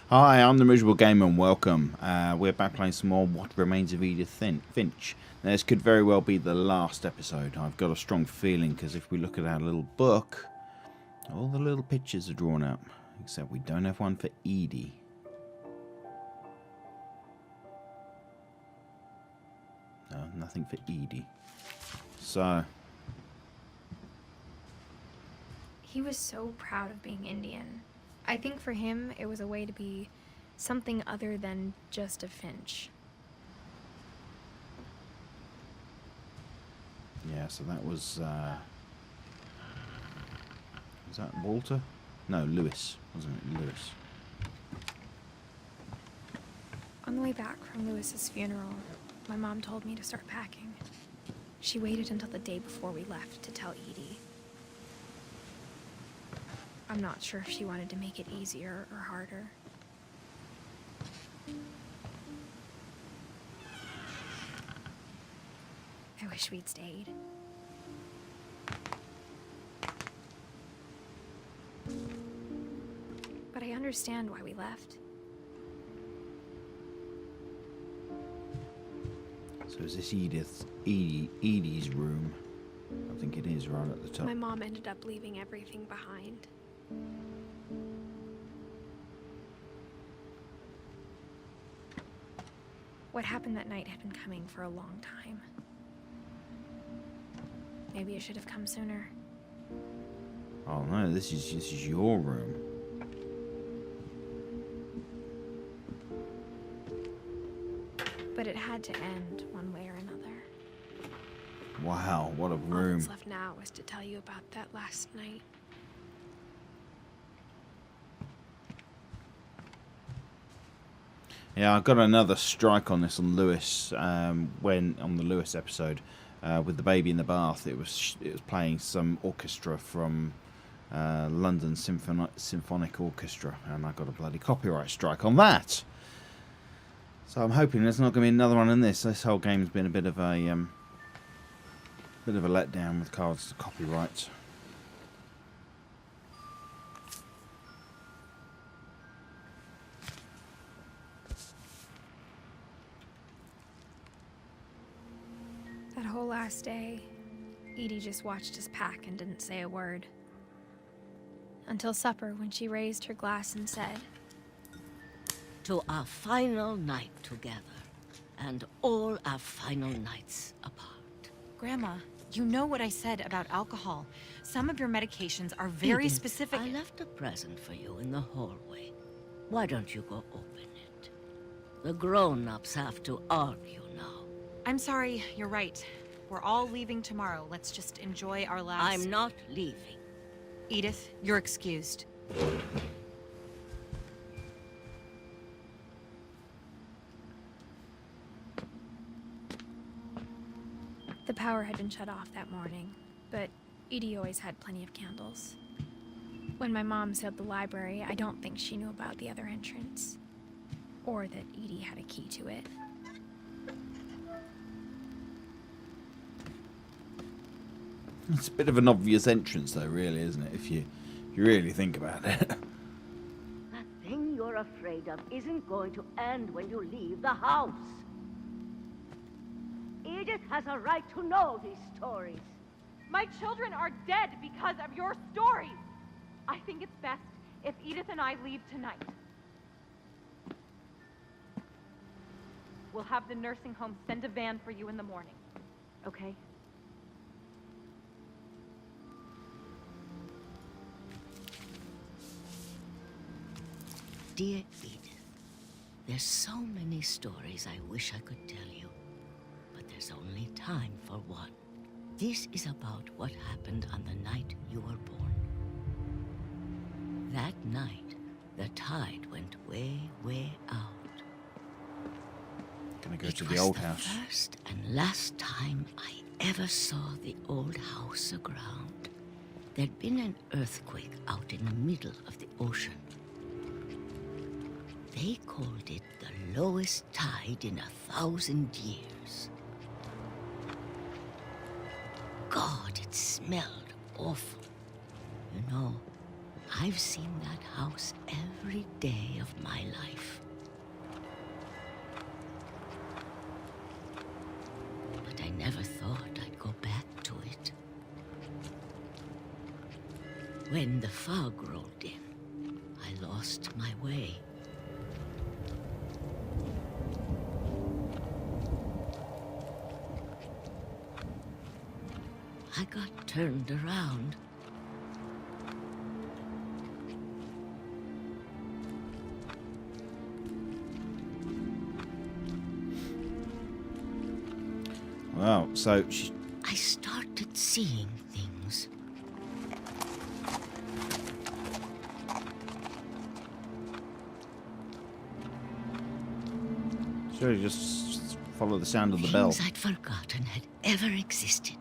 Hi, I'm the Miserable Gamer and welcome. We're back playing some more What Remains of Edith Finch. Now, this could very well be the last episode. I've got a strong feeling because if we look at our little book, all the little pictures are drawn up. Except we don't have one for Edie. No, nothing for Edie. So... He was so proud of being Indian. I think for him, it was a way to be something other than just a Finch. Yeah, so that was that Walter? No, Lewis, wasn't it? Lewis. On the way back from Lewis's funeral, my mom told me to start packing. She waited until the day before we left to tell Edie. I'm not sure if she wanted to make it easier or harder. I wish we'd stayed. But I understand why we left. So is this Edie's room? I think it is right at the top. My mom ended up leaving everything behind. What happened that night had been coming for a long time. Maybe it should have come sooner. Oh no, this is your room. But it had to end one way or another. Wow, what a All room. that's left now is to tell you about that last night. Yeah, I got another strike on this on Lewis when on the Lewis episode with the baby in the bath. It was playing some orchestra from London Symphonic Orchestra, and I got a bloody copyright strike on that. So I'm hoping there's not going to be another one in this. This whole game's been a bit of a letdown with regards to copyright. That whole last day, Edie just watched us pack and didn't say a word. Until supper, when she raised her glass and said, "To our final night together, and all our final nights apart." Grandma, you know what I said about alcohol. Some of your medications are very Edith, specific. I left a present for you in the hallway. Why don't you go open it? The grown-ups have to argue now. I'm sorry, you're right. We're all leaving tomorrow. Let's just enjoy our last... I'm not leaving. Edith, you're excused. the power had been shut off that morning, but Edie always had plenty of candles. When my mom sealed the library, I don't think she knew about the other entrance, or that Edie had a key to it. It's a bit of an obvious entrance, though, really, isn't it? If you really think about it. That thing you're afraid of isn't going to end when you leave the house. Edith has a right to know these stories. My children are dead because of your stories. I think it's best if Edith and I leave tonight. We'll have the nursing home send a van for you in the morning, okay? Dear Edith, there's so many stories I wish I could tell you, but there's only time for one. This is about what happened on the night you were born. That night, the tide went way, way out. Gonna go to the old house. It was the first and last time I ever saw the old house aground. There'd been an earthquake out in the middle of the ocean. They called it the lowest tide in 1,000 years. God, it smelled awful. You know, I've seen that house every day of my life. But I never thought I'd go back to it. When the fog rolled in, I lost my way. I got turned around. Wow, so I started seeing things. sure, you just follow the sound of the bell. Things I'd forgotten had ever existed.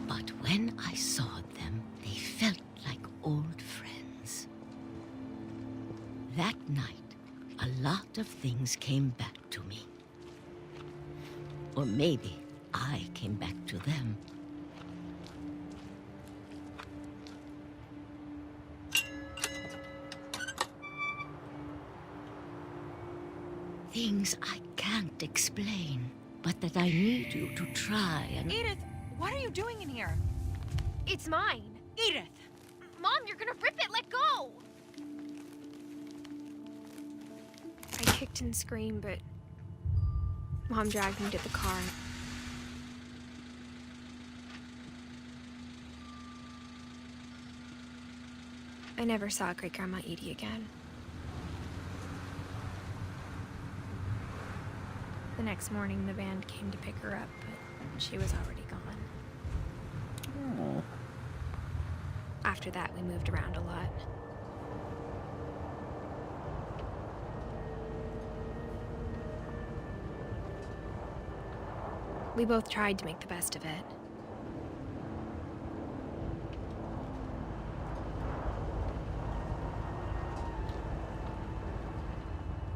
But when I saw them, they felt like old friends. That night, a lot of things came back to me. Or maybe I came back to them. Things I can't explain, but that I need you to try and... Edith, what are you doing in here? It's mine. Edith! Mom, you're gonna rip it. Let go. I kicked and screamed, but Mom dragged me to the car. I never saw Great Grandma Edie again. The next morning, the band came to pick her up, but she was already gone. Oh. After that, we moved around a lot. We both tried to make the best of it.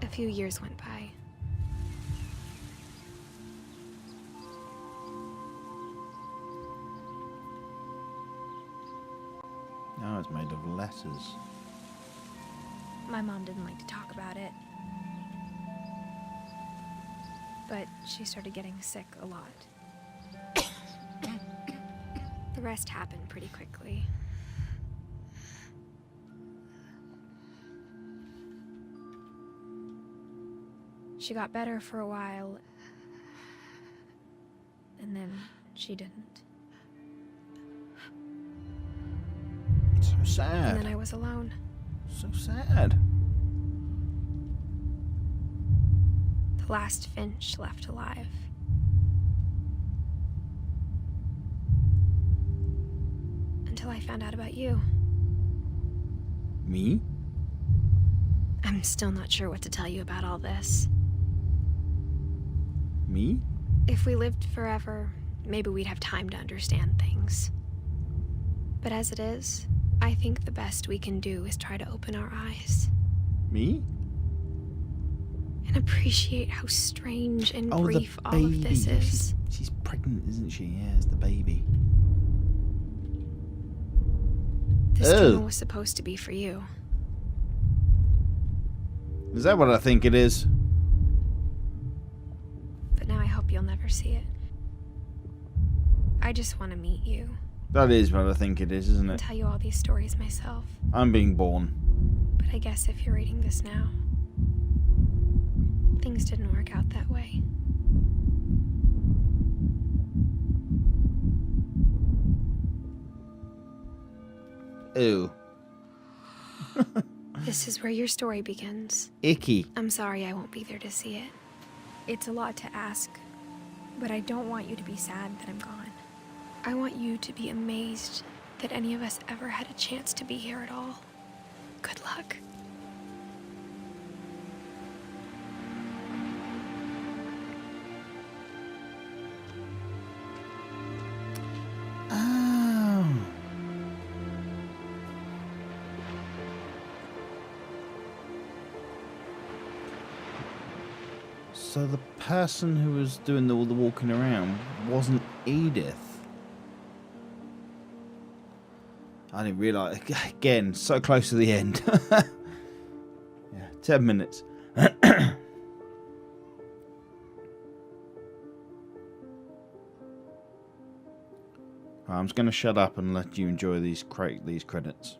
A few years went by. Now it's made of letters. My mom didn't like to talk about it. But she started getting sick a lot. The rest happened pretty quickly. She got better for a while, and then she didn't. So And sad. then I was alone. So sad. The last Finch left alive. Until I found out about you. Me? I'm still not sure what to tell you about all this. Me? If we lived forever, maybe we'd have time to understand things. But as it is, I think the best we can do is try to open our eyes Me? and appreciate how strange and Oh, brief the all baby. of this Yeah, is. she's pregnant, isn't she? Yeah, it's the baby. This Oh. journal was supposed to be for you. Is that what I think it is? But now I hope you'll never see it. I just want to meet you That is what I think it is, isn't and it? tell you all these stories myself. I'm being born. But I guess if you're reading this now, things didn't work out that way. Ew. This is where your story begins. Icky. I'm sorry I won't be there to see it. It's a lot to ask, but I don't want you to be sad that I'm gone. I want you to be amazed that any of us ever had a chance to be here at all. Good luck. Oh. So the person who was doing all the walking around wasn't Edith. I didn't realise. Again, so close to the end. Yeah, 10 minutes. I'm just going to shut up and let you enjoy these credits.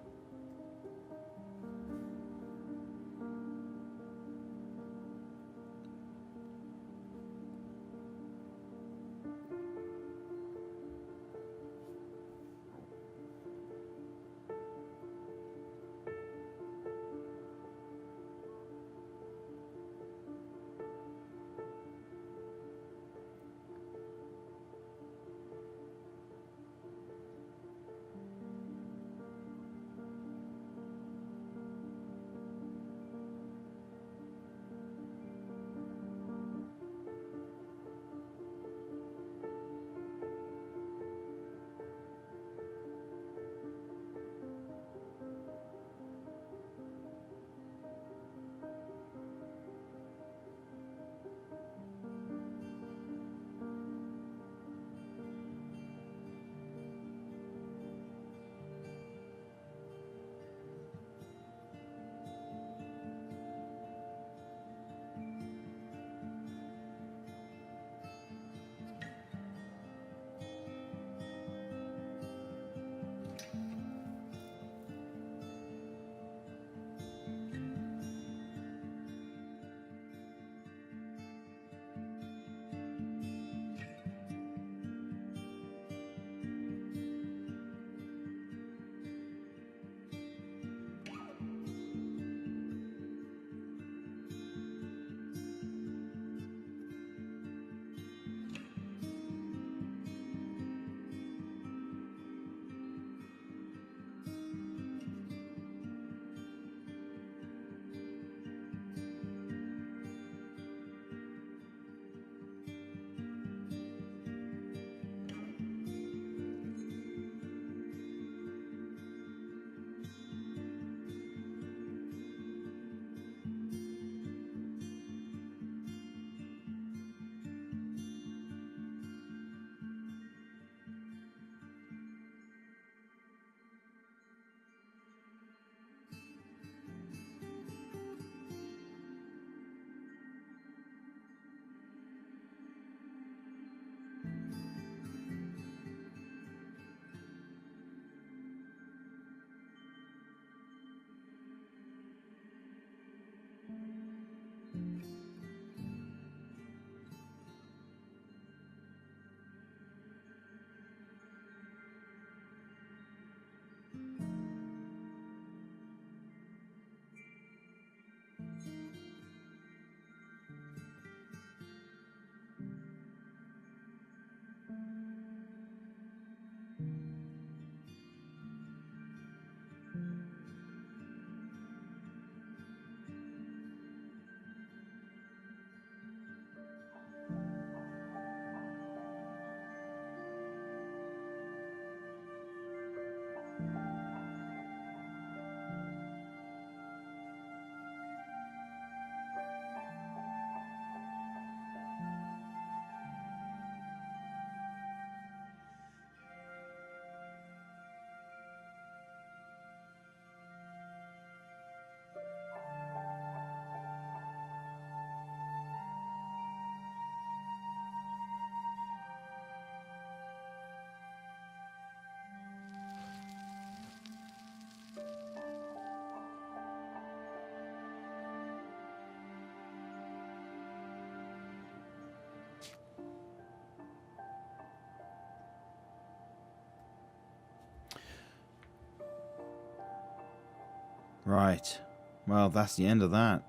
Right. Well, that's the end of that.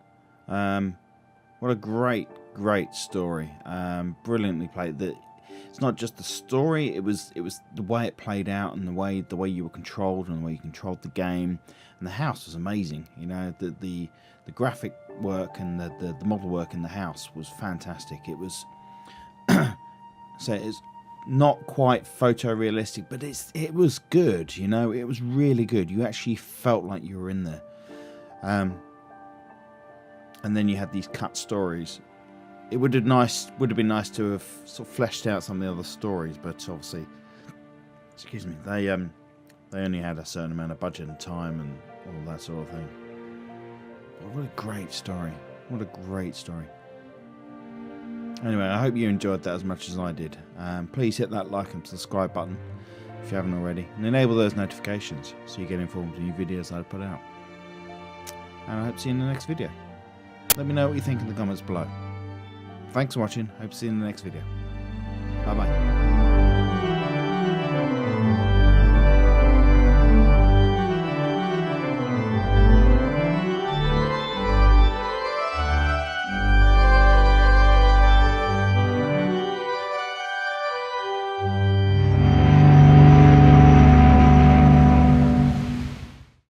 What a great story. Brilliantly played. It's not just the story. It was the way it played out and the way you were controlled and the way you controlled the game. And the house was amazing. You know, the graphic work and the model work in the house was fantastic. It was so it's not quite photorealistic, but it was good. You know, it was really good. You actually felt like you were in there. And then you had these cut stories. It would have been nice to have sort of fleshed out some of the other stories, but obviously, excuse me, They only had a certain amount of budget and time and all that sort of thing. But what a great story. What a great story. Anyway, I hope you enjoyed that as much as I did. Please hit that like and subscribe button if you haven't already. And enable those notifications so you get informed of new videos that I put out. And I hope to see you in the next video. Let me know what you think in the comments below. Thanks for watching. Hope to see you in the next video. Bye bye.